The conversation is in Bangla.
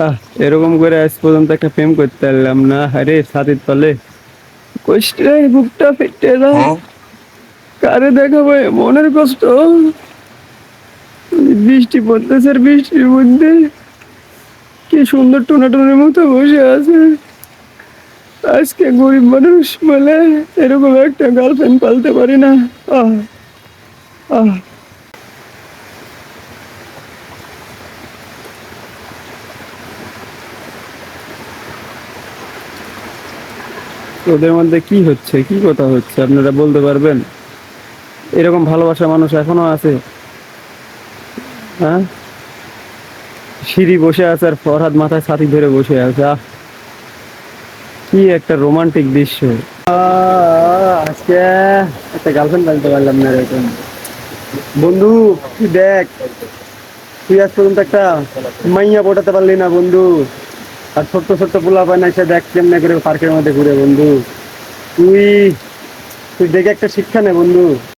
আহ, এরকম করে আজ পর্যন্ত একটা প্রেম করতে পারলাম না। আরে ছাতির তলে কষ্টে বুকটা ফেটে যায়। কারে দেখাবো এ মনের কষ্ট? বৃষ্টি পড়তেছে, আর বৃষ্টির মধ্যে কি সুন্দর টুনাটুনির মতো বসে আছে। আজকে গরিব মানুষ বলে এরকম একটা গার্লফ্রেন্ড পালতে পারি না। আহ আহ ওদের মধ্যে কি হচ্ছে, কি কথা হচ্ছে আপনারা বলতে পারবেন? এরকম ভালোবাসা মানুষ এখনো আছে? হ্যাঁ, সিঁড়ি বসে আছে আর ফরহাদ মাথায় ছাতি ধরে বসে আছে। কি একটা রোমান্টিক দৃশ্য। আজকে একটা গার্লফ্রেন্ড পালতে পারলাম না এরকম। বন্ধু, তুই দেখ, তুই আজ পর্যন্ত একটা মাইয়া পটাতে পারলি না বন্ধু। আর ছোট্ট ছোট্ট পোলা পায় সে দেখ কেমনে করে পার্কের মধ্যে ঘুরে বন্ধু। তুই তুই দেখে একটা শিক্ষা নে বন্ধু।